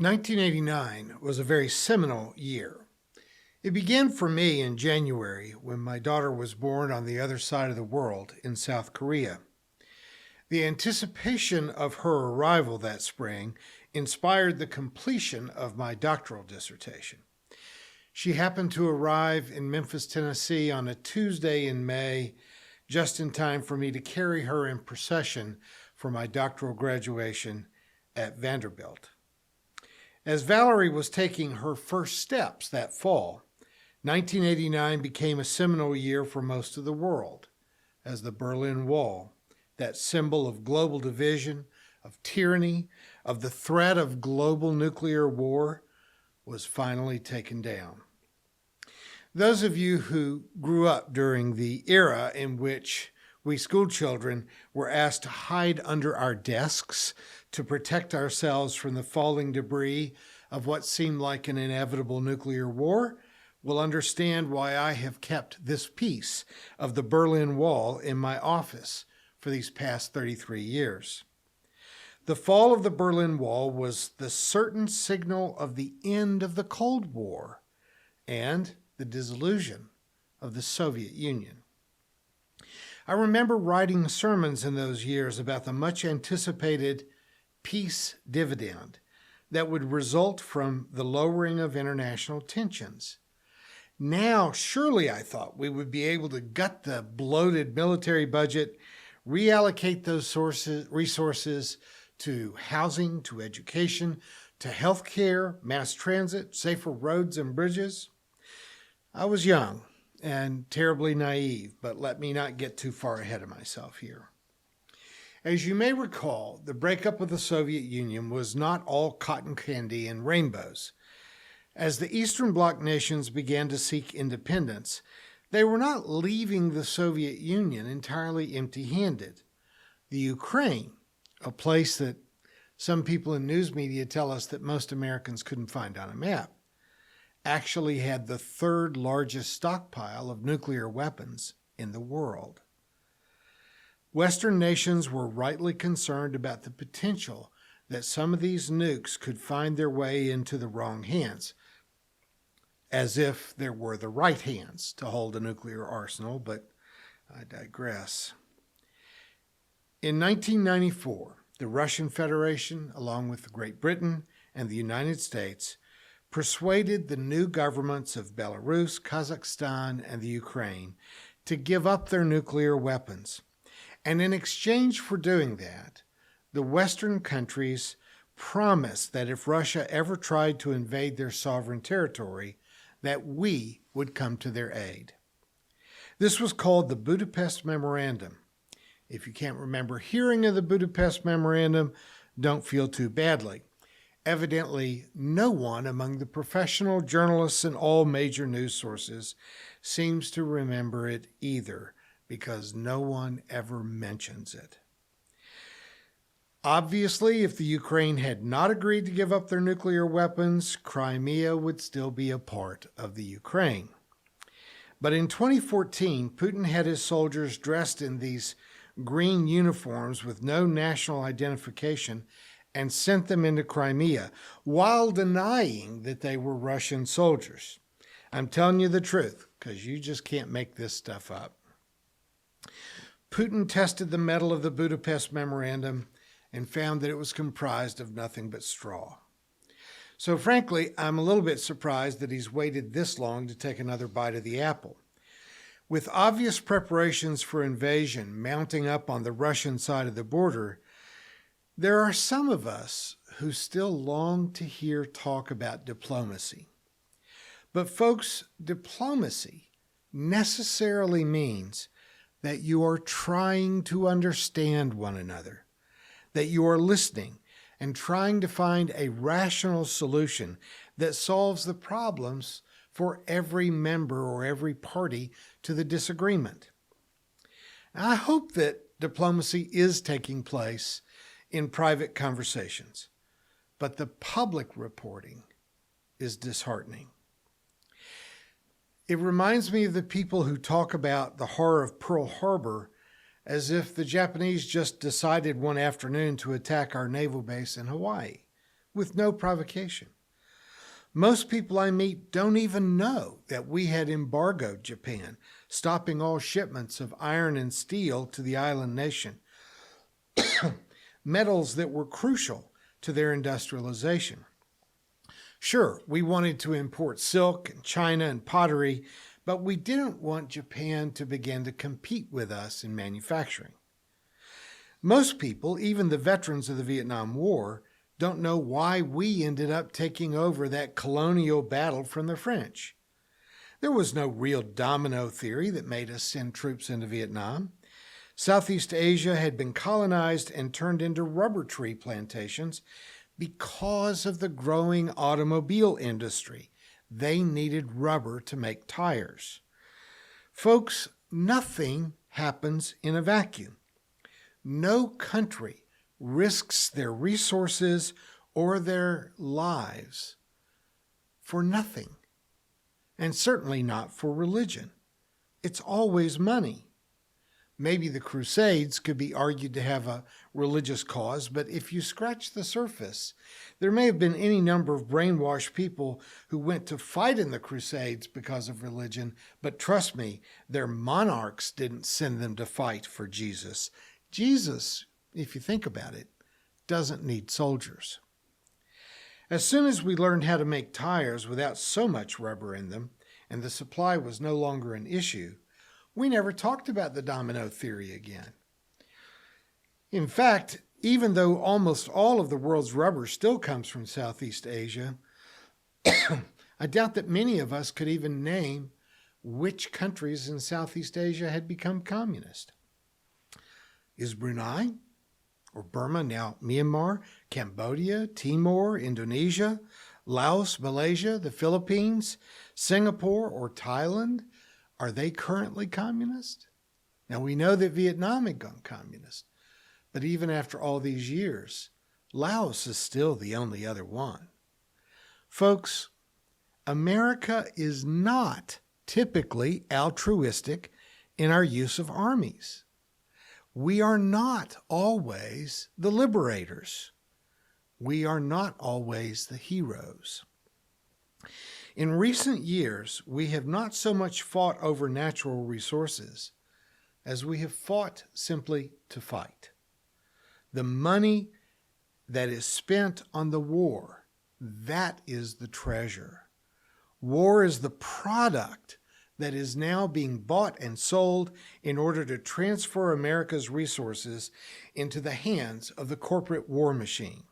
1989 was a very seminal year. It began for me in January when my daughter was born on the other side of the world in South Korea. The anticipation of her arrival that spring inspired the completion of my doctoral dissertation. She happened to arrive in Memphis, Tennessee on a Tuesday in May, just in time for me to carry her in procession for my doctoral graduation at Vanderbilt. As Valerie was taking her first steps that fall, 1989 became a seminal year for most of the world, as the Berlin Wall, that symbol of global division, of tyranny, of the threat of global nuclear war, was finally taken down. Those of you who grew up during the era in which we school children were asked to hide under our desks to protect ourselves from the falling debris of what seemed like an inevitable nuclear war will understand why I have kept this piece of the Berlin Wall in my office for these past 33 years. The fall of the Berlin Wall was the certain signal of the end of the Cold War and the dissolution of the Soviet Union. I remember writing sermons in those years about the much anticipated peace dividend that would result from the lowering of international tensions. Now, surely, I thought, we would be able to gut the bloated military budget, reallocate those resources to housing, to education, to healthcare, mass transit, safer roads and bridges. I was young and terribly naive, but let me not get too far ahead of myself here. As you may recall, the breakup of the Soviet Union was not all cotton candy and rainbows. As the Eastern Bloc nations began to seek independence, they were not leaving the Soviet Union entirely empty-handed. The Ukraine, a place that some people in news media tell us that most Americans couldn't find on a map, actually had the third largest stockpile of nuclear weapons in the world. Western nations were rightly concerned about the potential that some of these nukes could find their way into the wrong hands, as if there were the right hands to hold a nuclear arsenal, but I digress. In 1994, the Russian Federation, along with Great Britain and the United States, persuaded the new governments of Belarus, Kazakhstan, and the Ukraine to give up their nuclear weapons. And in exchange for doing that, the Western countries promised that if Russia ever tried to invade their sovereign territory, that we would come to their aid. This was called the Budapest Memorandum. If you can't remember hearing of the Budapest Memorandum, don't feel too badly. Evidently, no one among the professional journalists and all major news sources seems to remember it either, because no one ever mentions it. Obviously, if the Ukraine had not agreed to give up their nuclear weapons, Crimea would still be a part of the Ukraine. But in 2014, Putin had his soldiers dressed in these green uniforms with no national identification and sent them into Crimea while denying that they were Russian soldiers. I'm telling you the truth, because you just can't make this stuff up. Putin tested the metal of the Budapest Memorandum and found that it was comprised of nothing but straw. So frankly, I'm a little bit surprised that he's waited this long to take another bite of the apple. With obvious preparations for invasion mounting up on the Russian side of the border, there are some of us who still long to hear talk about diplomacy. But folks, diplomacy necessarily means that you are trying to understand one another, that you are listening and trying to find a rational solution that solves the problems for every member or every party to the disagreement. I hope that diplomacy is taking place in private conversations, but the public reporting is disheartening. It reminds me of the people who talk about the horror of Pearl Harbor as if the Japanese just decided one afternoon to attack our naval base in Hawaii. with no provocation. Most people I meet don't even know that we had embargoed Japan, stopping all shipments of iron and steel to the island nation, metals that were crucial to their industrialization. Sure, we wanted to import silk and china and pottery, but we didn't want Japan to begin to compete with us in manufacturing. Most people, even the veterans of the Vietnam War, don't know why we ended up taking over that colonial battle from the French. There was no real domino theory that made us send troops into Vietnam. Southeast Asia had been colonized and turned into rubber tree plantations because of the growing automobile industry. They needed rubber to make tires. Folks, nothing happens in a vacuum. No country risks their resources or their lives for nothing, and certainly not for religion. It's always money. Maybe the Crusades could be argued to have a religious cause, but if you scratch the surface, there may have been any number of brainwashed people who went to fight in the Crusades because of religion, but trust me, their monarchs didn't send them to fight for Jesus. Jesus, if you think about it, doesn't need soldiers. As soon as we learned how to make tires without so much rubber in them, and the supply was no longer an issue, we never talked about the domino theory again. In fact, even though almost all of the world's rubber still comes from Southeast Asia, I doubt that many of us could even name which countries in Southeast Asia had become communist. Is Brunei, or Burma, now Myanmar, Cambodia, Timor, Indonesia, Laos, Malaysia, the Philippines, Singapore, or Thailand, are they currently communist? Now, we know that Vietnam had gone communist, but even after all these years, Laos is still the only other one. Folks, America is not typically altruistic in our use of armies. We are not always the liberators. We are not always the heroes. In recent years, we have not so much fought over natural resources as we have fought simply to fight. The money that is spent on the war, that is the treasure. War is the product that is now being bought and sold in order to transfer America's resources into the hands of the corporate war machine.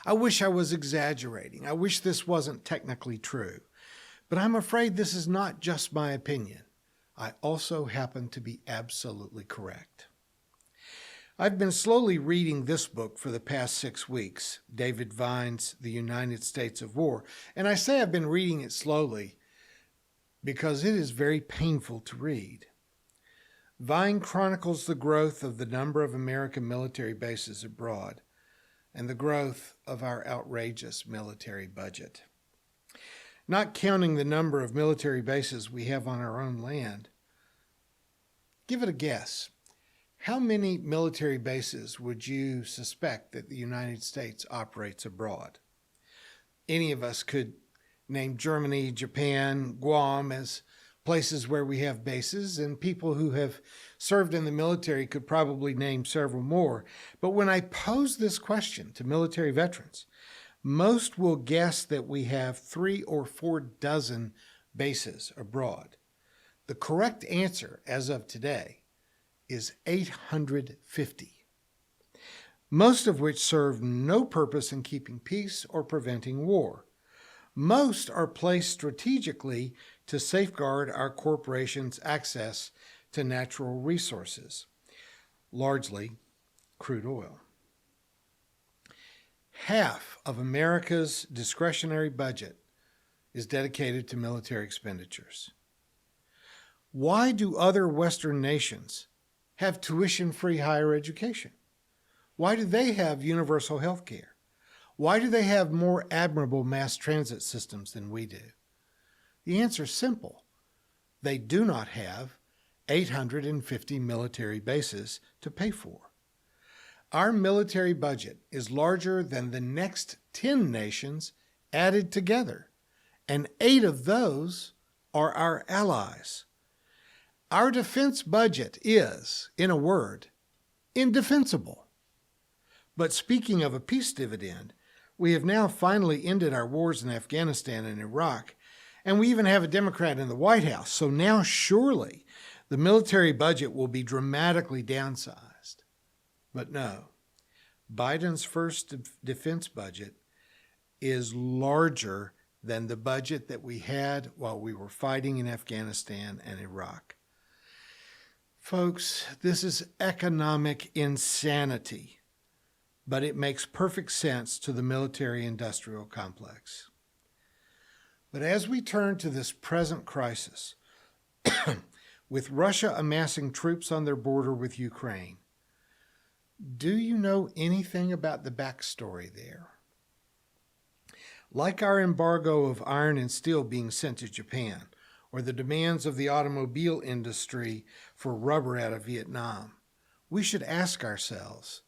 I wish I was exaggerating. I wish this wasn't technically true. But I'm afraid this is not just my opinion. I also happen to be absolutely correct. I've been slowly reading this book for the past 6 weeks, David Vine's The United States of War. And I say I've been reading it slowly because it is very painful to read. Vine chronicles the growth of the number of American military bases abroad and the growth of our outrageous military budget. Not counting the number of military bases we have on our own land, give it a guess. How many military bases would you suspect that the United States operates abroad? Any of us could name Germany, Japan, Guam as places where we have bases, and people who have served in the military could probably name several more. But when I pose this question to military veterans, most will guess that we have 3 or 4 dozen bases abroad. The correct answer, as of today, is 850, most of which serve no purpose in keeping peace or preventing war. Most are placed strategically to safeguard our corporations' access to natural resources, largely crude oil. Half of America's discretionary budget is dedicated to military expenditures. Why do other Western nations have tuition-free higher education? Why do they have universal health care? Why do they have more admirable mass transit systems than we do? The answer is simple. They do not have 850 military bases to pay for. Our military budget is larger than the next 10 nations added together, and 8 of those are our allies. Our defense budget is, in a word, indefensible. But speaking of a peace dividend, we have now finally ended our wars in Afghanistan and Iraq, and we even have a Democrat in the White House. So now surely the military budget will be dramatically downsized. But no, Biden's first defense budget is larger than the budget that we had while we were fighting in Afghanistan and Iraq. Folks, this is economic insanity, but it makes perfect sense to the military-industrial complex. But as we turn to this present crisis, with Russia amassing troops on their border with Ukraine, do you know anything about the backstory there? Like our embargo of iron and steel being sent to Japan, or the demands of the automobile industry for rubber out of Vietnam, we should ask ourselves,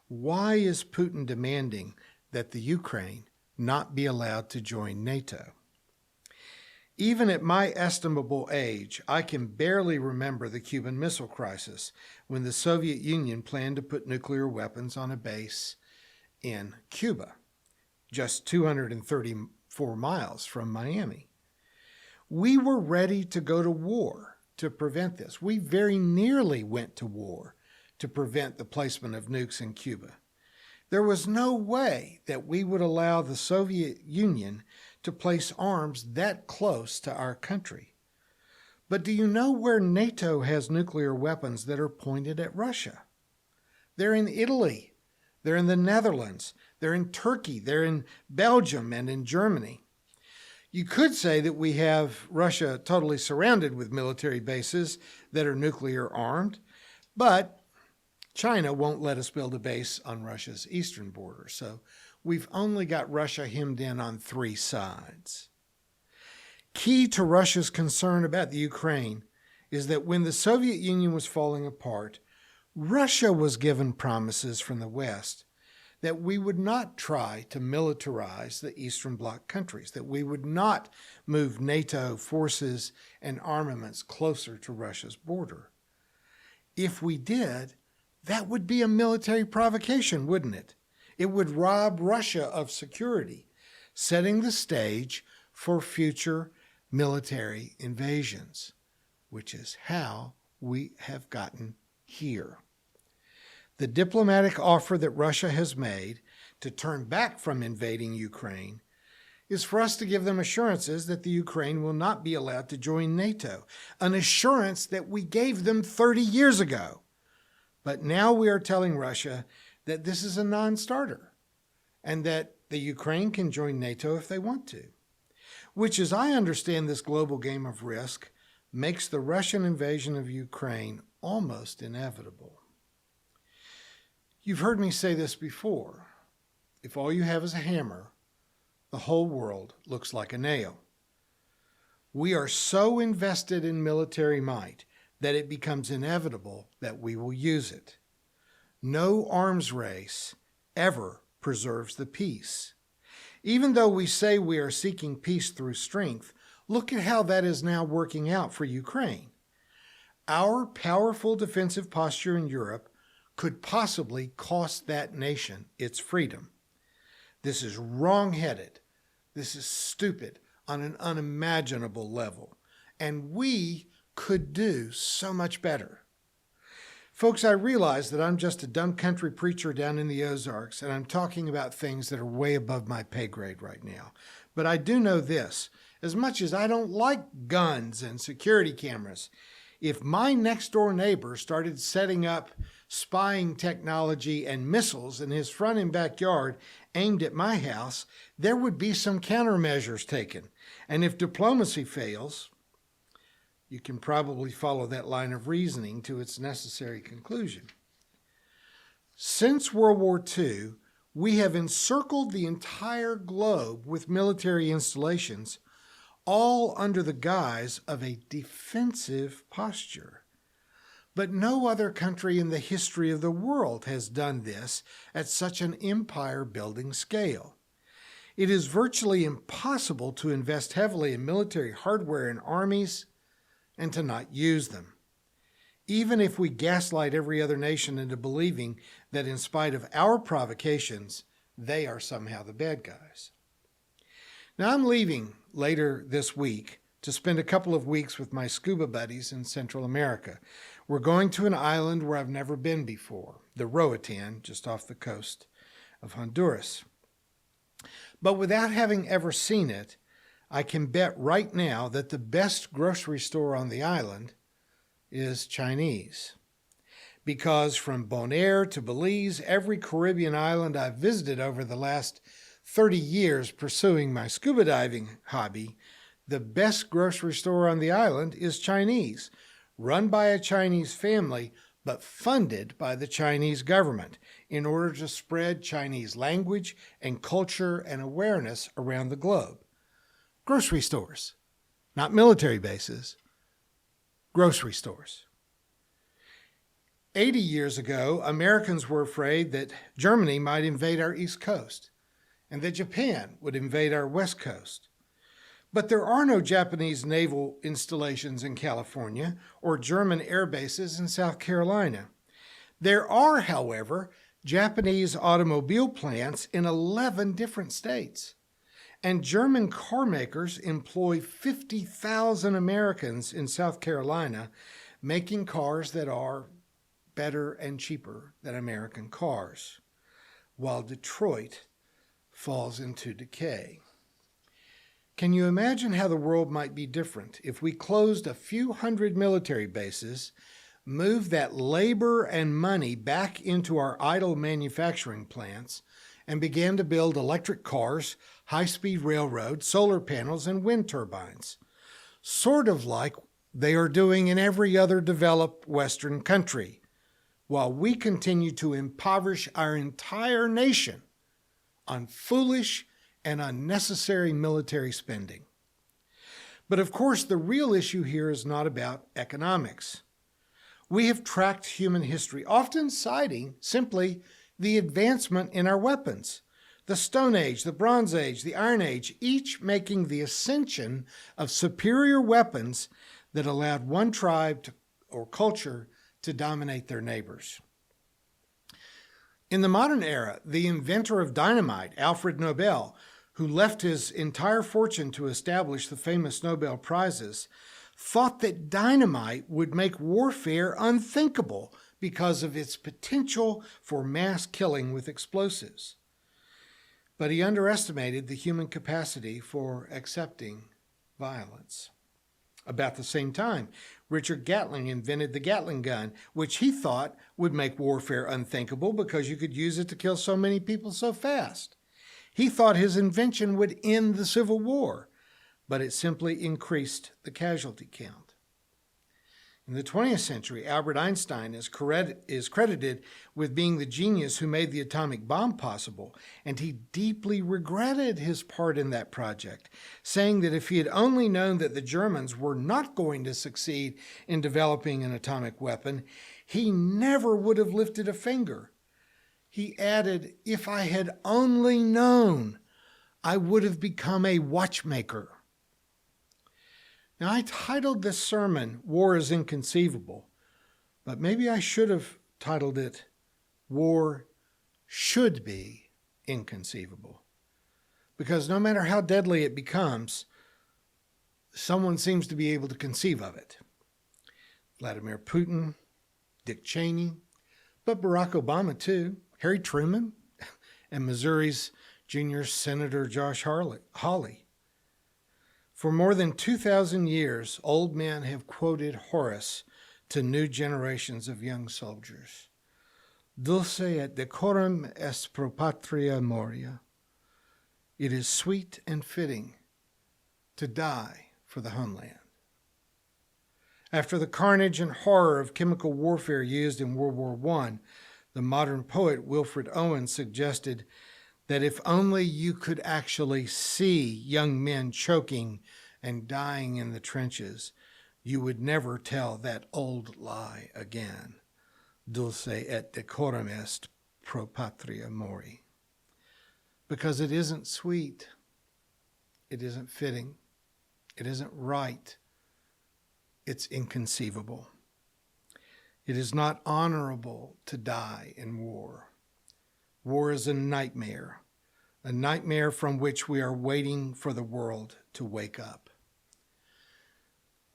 why is Putin demanding that the Ukraine not be allowed to join NATO? Even at my estimable age, I can barely remember the Cuban Missile Crisis, when the Soviet Union planned to put nuclear weapons on a base in Cuba, just 234 miles from Miami. We were ready to go to war to prevent this. We very nearly went to war to prevent the placement of nukes in Cuba. There was no way that we would allow the Soviet Union to place arms that close to our country. But do you know where NATO has nuclear weapons that are pointed at Russia? They're in Italy. They're in the Netherlands. They're in Turkey. They're in Belgium and in Germany. You could say that we have Russia totally surrounded with military bases that are nuclear armed, but China won't let us build a base on Russia's eastern border. So we've only got Russia hemmed in on 3 sides. Key to Russia's concern about the Ukraine is that when the Soviet Union was falling apart, Russia was given promises from the West that we would not try to militarize the Eastern Bloc countries, that we would not move NATO forces and armaments closer to Russia's border. If we did, that would be a military provocation, wouldn't it? It would rob Russia of security, setting the stage for future military invasions, which is how we have gotten here. The diplomatic offer that Russia has made to turn back from invading Ukraine is for us to give them assurances that the Ukraine will not be allowed to join NATO, an assurance that we gave them 30 years ago. But now we are telling Russia that this is a non-starter and that the Ukraine can join NATO if they want to, which, as I understand this global game of risk, makes the Russian invasion of Ukraine almost inevitable. You've heard me say this before. If all you have is a hammer, the whole world looks like a nail. We are so invested in military might that it becomes inevitable that we will use it. No arms race ever preserves the peace. Even though we say we are seeking peace through strength, look at how that is now working out for Ukraine. Our powerful defensive posture in Europe could possibly cost that nation its freedom. This is wrong-headed. This is stupid on an unimaginable level. And we could do so much better. Folks, I realize that I'm just a dumb country preacher down in the Ozarks, and I'm talking about things that are way above my pay grade right now. But I do know this. As much as I don't like guns and security cameras, if my next-door neighbor started setting up spying technology and missiles in his front and backyard aimed at my house, there would be some countermeasures taken. And if diplomacy fails, you can probably follow that line of reasoning to its necessary conclusion. Since World War II, we have encircled the entire globe with military installations, all under the guise of a defensive posture. But no other country in the history of the world has done this at such an empire-building scale. It is virtually impossible to invest heavily in military hardware and armies and to not use them, even if we gaslight every other nation into believing that in spite of our provocations, they are somehow the bad guys. Now, I'm leaving later this week to spend a couple of weeks with my scuba buddies in Central America. We're going to an island where I've never been before, the Roatan, just off the coast of Honduras. But without having ever seen it, I can bet right now that the best grocery store on the island is Chinese. Because from Bonaire to Belize, every Caribbean island I've visited over the last 30 years pursuing my scuba diving hobby, the best grocery store on the island is Chinese, run by a Chinese family, but funded by the Chinese government in order to spread Chinese language and culture and awareness around the globe. Grocery stores, not military bases, grocery stores. 80 years ago, Americans were afraid that Germany might invade our East Coast and that Japan would invade our West Coast. But there are no Japanese naval installations in California or German air bases in South Carolina. There are, however, Japanese automobile plants in 11 different states. And German car makers employ 50,000 Americans in South Carolina making cars that are better and cheaper than American cars, while Detroit falls into decay. Can you imagine how the world might be different if we closed a few hundred military bases, moved that labor and money back into our idle manufacturing plants, and began to build electric cars, high-speed railroads, solar panels, and wind turbines, sort of like they are doing in every other developed Western country, while we continue to impoverish our entire nation on foolish and unnecessary military spending. But of course, the real issue here is not about economics. We have tracked human history, often citing simply the advancement in our weapons. The Stone Age, the Bronze Age, the Iron Age, each making the ascension of superior weapons that allowed one tribe or culture to dominate their neighbors. In the modern era, the inventor of dynamite, Alfred Nobel, who left his entire fortune to establish the famous Nobel Prizes, thought that dynamite would make warfare unthinkable because of its potential for mass killing with explosives. But he underestimated the human capacity for accepting violence. About the same time, Richard Gatling invented the Gatling gun, which he thought would make warfare unthinkable because you could use it to kill so many people so fast. He thought his invention would end the Civil War, but it simply increased the casualty count. In the 20th century, Albert Einstein is credited with being the genius who made the atomic bomb possible, and he deeply regretted his part in that project, saying that if he had only known that the Germans were not going to succeed in developing an atomic weapon, he never would have lifted a finger. He added, "If I had only known, I would have become a watchmaker." Now, I titled this sermon, War is Inconceivable, but maybe I should have titled it, War Should Be Inconceivable. Because no matter how deadly it becomes, someone seems to be able to conceive of it. Vladimir Putin, Dick Cheney, but Barack Obama too, Harry Truman, and Missouri's junior Senator Josh Hawley. For more than 2,000 years, old men have quoted Horace to new generations of young soldiers. Dulce et decorum est pro patria moria. It is sweet and fitting to die for the homeland. After the carnage and horror of chemical warfare used in World War I, the modern poet Wilfred Owen suggested that if only you could actually see young men choking and dying in the trenches, you would never tell that old lie again. Dulce et decorum est pro patria mori. Because it isn't sweet. It isn't fitting. It isn't right. It's inconceivable. It is not honorable to die in war. War is a nightmare from which we are waiting for the world to wake up.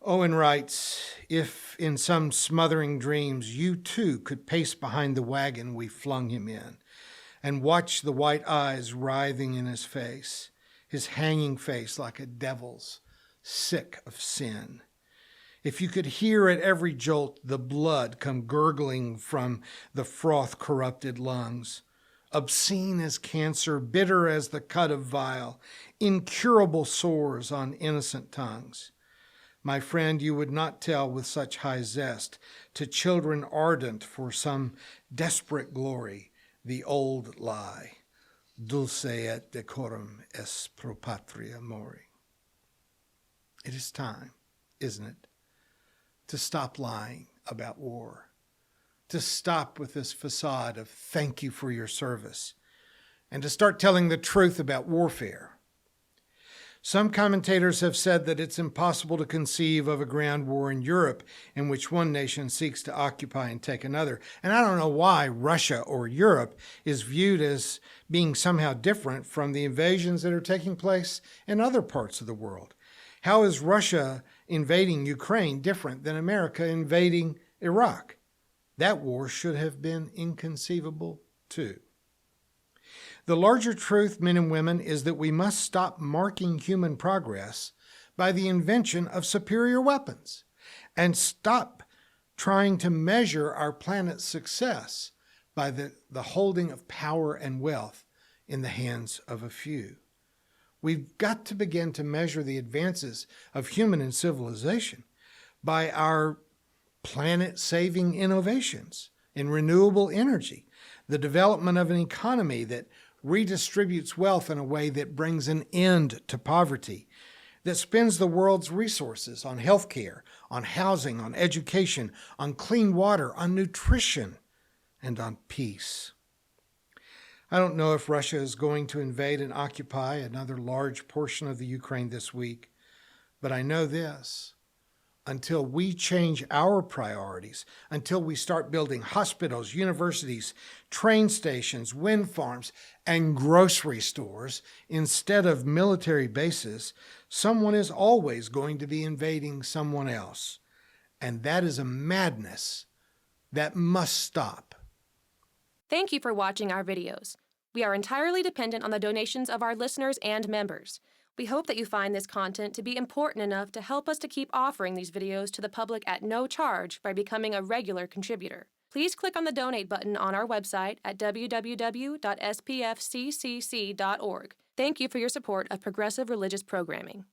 Owen writes, if in some smothering dreams you too could pace behind the wagon we flung him in and watch the white eyes writhing in his face, his hanging face like a devil's, sick of sin. If you could hear at every jolt the blood come gurgling from the froth-corrupted lungs, obscene as cancer, bitter as the cut of vile, incurable sores on innocent tongues. My friend, you would not tell with such high zest to children ardent for some desperate glory the old lie, dulce et decorum est pro patria mori. It is time, isn't it, to stop lying about war, to stop with this facade of thank you for your service, and to start telling the truth about warfare. Some commentators have said that it's impossible to conceive of a ground war in Europe in which one nation seeks to occupy and take another. And I don't know why Russia or Europe is viewed as being somehow different from the invasions that are taking place in other parts of the world. How is Russia invading Ukraine different than America invading Iraq? That war should have been inconceivable too. The larger truth, men and women, is that we must stop marking human progress by the invention of superior weapons and stop trying to measure our planet's success by the holding of power and wealth in the hands of a few. We've got to begin to measure the advances of human and civilization by our planet-saving innovations in renewable energy, the development of an economy that redistributes wealth in a way that brings an end to poverty, that spends the world's resources on healthcare, on housing, on education, on clean water, on nutrition, and on peace. I don't know if Russia is going to invade and occupy another large portion of the Ukraine this week, but I know this. Until we change our priorities, until we start building hospitals, universities, train stations, wind farms, and grocery stores instead of military bases, someone is always going to be invading someone else. And that is a madness that must stop. Thank you for watching our videos. We are entirely dependent on the donations of our listeners and members. We hope that you find this content to be important enough to help us to keep offering these videos to the public at no charge by becoming a regular contributor. Please click on the donate button on our website at www.spfccc.org. Thank you for your support of progressive religious programming.